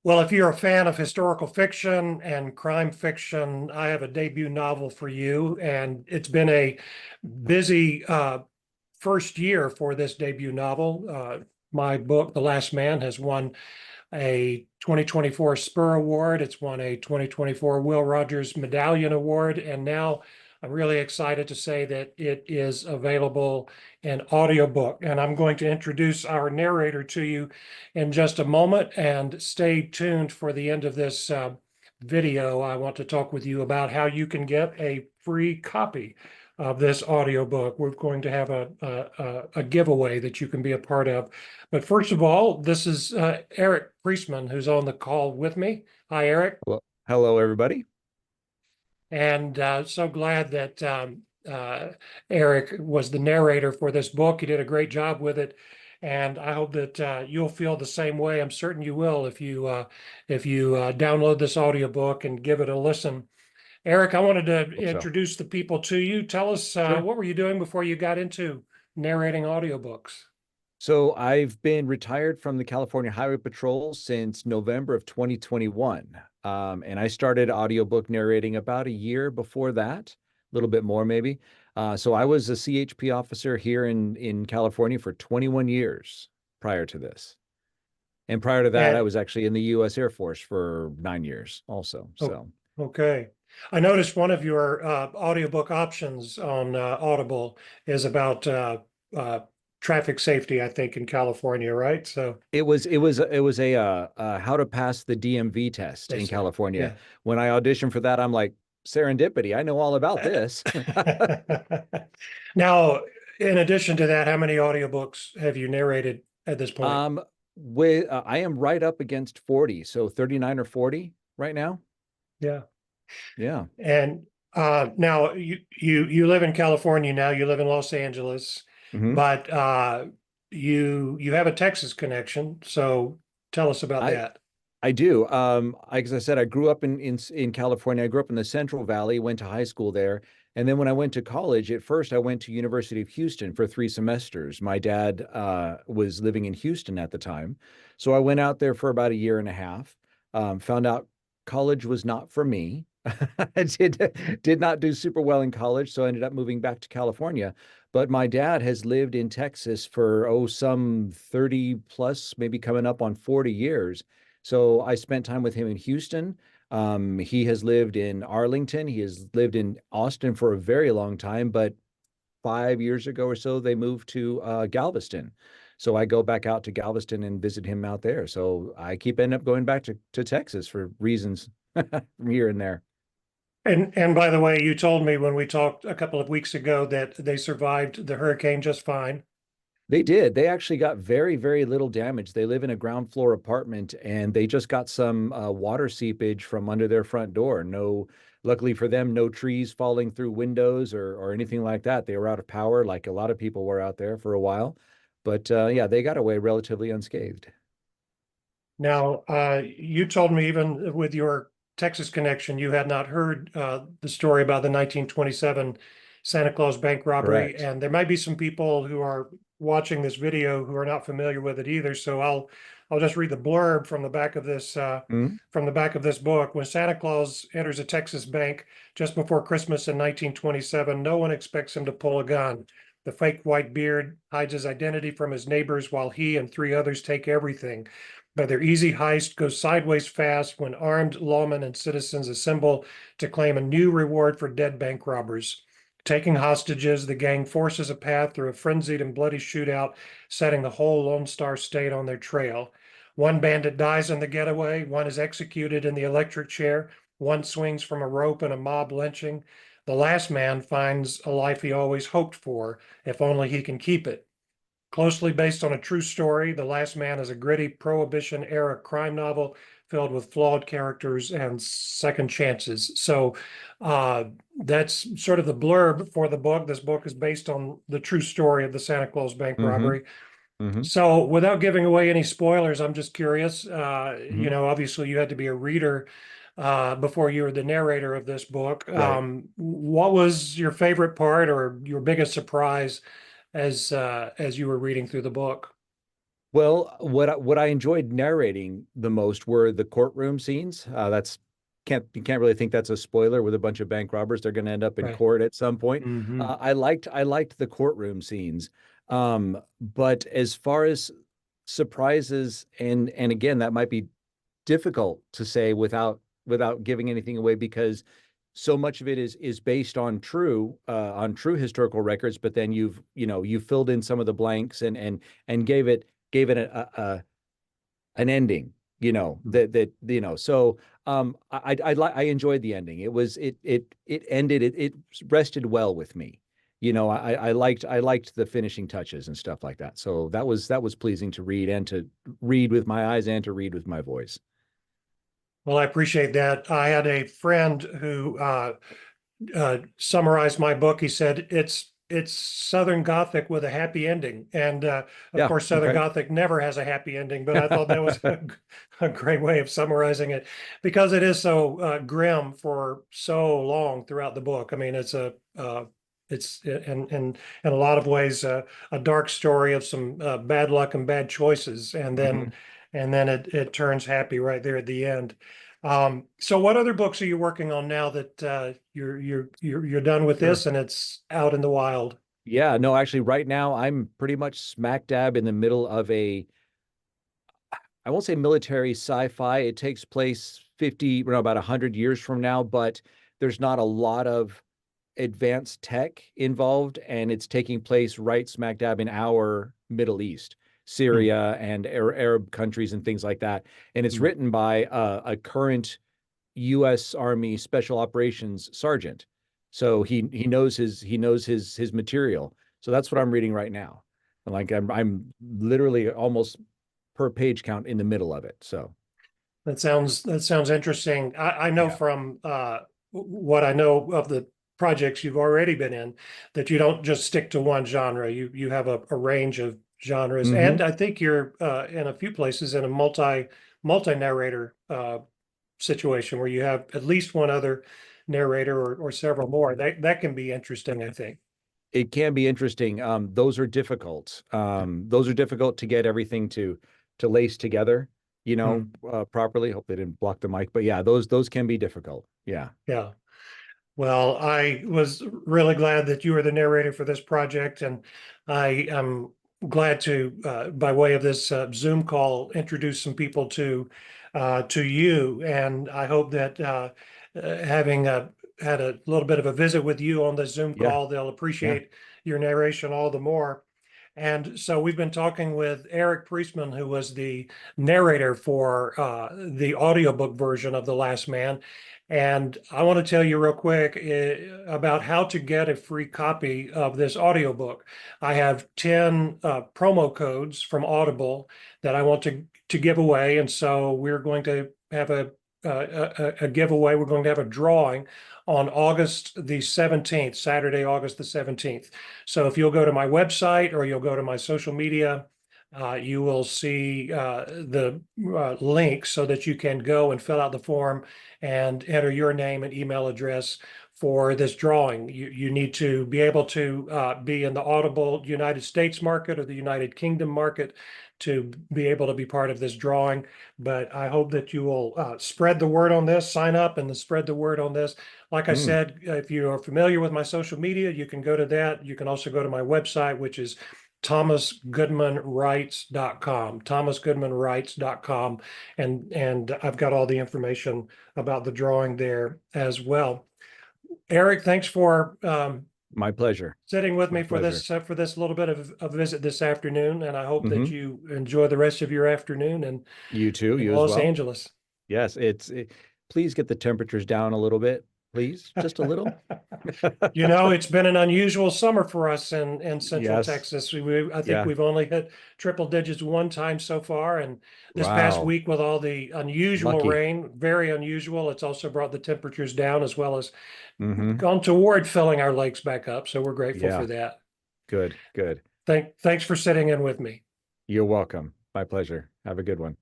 Well, if you're a fan of historical fiction and crime fiction, I have a debut novel for you, and it's been a busy first year for this debut novel. My book, The Last Man, has won a 2024 Spur Award. It's won a 2024 Will Rogers Medallion Award. And now I'm really excited to say that it is available in audiobook. And I'm going to introduce our narrator to you in just a moment. And stay tuned for the end of this video. I want to talk with you about how you can get a free copy of this audiobook. We're going to have a giveaway that you can be a part of. But first of all, this is Eric Priessman who's on the call with me. Hi, Eric. Well, hello, everybody. And so glad that Eric was the narrator for this book. He did a great job with it. And I hope that you'll feel the same way. I'm certain you will if you download this audiobook and give it a listen. Eric, I wanted to Hope so. introduce the people to you. Tell us Sure. what were you doing before you got into narrating audiobooks? So I've been retired from the California Highway Patrol since November of 2021. And I started audiobook narrating about a year before that, a little bit more maybe. So I was a CHP officer here in California for 21 years prior to this. And prior to that, I And was actually in the U.S. Air Force for 9 years also. oh, So okay. I noticed one of your audiobook options on Audible is about uh, traffic safety, I think, in California, right? So it was a how to pass the DMV test they in say, California. yeah. When I auditioned for that, I'm like, serendipity. I know all about this. Now, in addition to that, how many audiobooks have you narrated at this point? Um, I am right up against 40, so 39 or 40 right now. Yeah. Yeah. And now you live in California now, you live in Los Angeles, hmm but you have a Texas connection. So tell us about I that. I do. As I said, I grew up in California. I grew up in the Central Valley, went to high school there. And then when I went to college, at first I went to University of Houston for 3 semesters. My dad was living in Houston at the time. So I went out there for about a year and a half. Found out college was not for me. I did not do super well in college, so I ended up moving back to California. But my dad has lived in Texas for some 30 plus, maybe coming up on 40 years. So I spent time with him in Houston. He has lived in Arlington. He has lived in Austin for a very long time, but 5 years ago or so, they moved to Galveston. So I go back out to Galveston and visit him out there. So I keep ending up going back to Texas for reasons from here and there. And by the way, you told me when we talked a couple of weeks ago that they survived the hurricane just fine. They did. They actually got very, very little damage. They live in a ground floor apartment and they just got some water seepage from under their front door. No, luckily for them, no trees falling through windows or anything like that. They were out of power, like a lot of people were out there for a while. But yeah, they got away relatively unscathed. Now, you told me even with your Texas connection, you had not heard the story about the 1927 Santa Claus bank robbery. Correct. And there might be some people who are watching this video who are not familiar with it either. So I'll just read the blurb from the back of this Mhm. book. When Santa Claus enters a Texas bank just before Christmas in 1927, no one expects him to pull a gun. The fake white beard hides his identity from his neighbors while he and three others take everything. But their easy heist goes sideways fast when armed lawmen and citizens assemble to claim a new reward for dead bank robbers. Taking hostages, the gang forces a path through a frenzied and bloody shootout, setting the whole Lone Star State on their trail. One bandit dies in the getaway, one is executed in the electric chair, one swings from a rope in a mob lynching. The last man finds a life he always hoped for, if only he can keep it. Closely based on a true story, The Last Man is a gritty Prohibition era crime novel filled with flawed characters and second chances. So that's sort of the blurb for the book. This book is based on the true story of the Santa Claus bank hmm robbery. hmm So without giving away any spoilers, I'm just curious. hmm Obviously you had to be a reader before you were the narrator of this book. Right. What was your favorite part or your biggest surprise as you were reading through the book? Well, what I enjoyed narrating the most were the courtroom scenes. That's can't you can't really think that's a spoiler with a bunch of bank robbers. They're going to end up in Right. court at some point. Hmm. I liked the courtroom scenes. But as far as surprises, and again, that might be difficult to say without giving anything away, because so much of it is based on true historical records, but then you filled in some of the blanks and gave it an ending, so I enjoyed the ending. It ended, it rested well with me. I liked the finishing touches and stuff like that. So that was pleasing to read, and to read with my eyes and to read with my voice. Well, I appreciate that. I had a friend who summarized my book. He said it's Southern Gothic with a happy ending, and of Yeah, course, Southern okay. Gothic never has a happy ending. But I thought that was a great way of summarizing it, because it is so grim for so long throughout the book. I mean, it's in a lot of ways a dark story of some bad luck and bad choices, Mhm. and then it turns happy right there at the end. So what other books are you working on now that you're done with Sure. this and it's out in the wild? Yeah, no, actually, right now I'm pretty much smack dab in the middle of I won't say military sci-fi. It takes place 50, no, about 100 years from now, but there's not a lot of advanced tech involved, and it's taking place right smack dab in our Middle East, Hmm. Syria and Arab countries and things like that. And it's Hmm. written by a current U.S. Army Special Operations sergeant, so he knows his material. So that's what I'm reading right now. And like I'm literally almost per page count in the middle of it. So That sounds interesting. I know yeah. from what I know of the projects you've already been in that you don't just stick to one genre. You have a range of genres, Hmm. and I think you're in a few places in a multi narrator situation where you have at least one other narrator or several more. That can be interesting, I think. It can be interesting. Those are difficult. Those are difficult to get everything to lace together, Hmm. properly. Hope they didn't block the mic, but yeah, those can be difficult. Yeah. Yeah. Well, I was really glad that you were the narrator for this project, and I am glad to, by way of this Zoom call, introduce some people to you. And I hope that having had a little bit of a visit with you on the Zoom Yeah. call, they'll Yeah. appreciate your narration all the more. And so we've been talking with Eric Priessman, who was the narrator for the audiobook version of The Last Man. And I want to tell you real quick about how to get a free copy of this audiobook. I have 10 promo codes from Audible that I want to give away. And so we're going to have a giveaway. We're going to have a drawing on August the 17th, Saturday, August the 17th. So if you'll go to my website or you'll go to my social media, you will see the link so that you can go and fill out the form and enter your name and email address for this drawing. You need to be able to be in the Audible United States market or the United Kingdom market to be able to be part of this drawing. But I hope that you will spread the word on this, sign up and spread the word on this. Like I Mm. said, if you are familiar with my social media, you can go to that. You can also go to my website, which is thomasgoodmanwrites.com, thomasgoodmanwrites.com. And I've got all the information about the drawing there as well. Eric, thanks for My pleasure. sitting with My me pleasure. for this little bit of a visit this afternoon, and I hope that Hmm. you enjoy the rest of your afternoon You too. in You as Los well. Angeles. Yes. Please get the temperatures down a little bit, please. Just a little. You know, it's been an unusual summer for us in Central Yes. Texas. I think Yeah. we've only hit triple digits one time so far. And this past Wow. week, with all the unusual Lucky. rain, very unusual, it's also brought the temperatures down as well as Hmm. gone toward filling our lakes back up. So we're grateful for Yeah. that. Good. Good. Thanks for sitting in with me. You're welcome. My pleasure. Have a good one.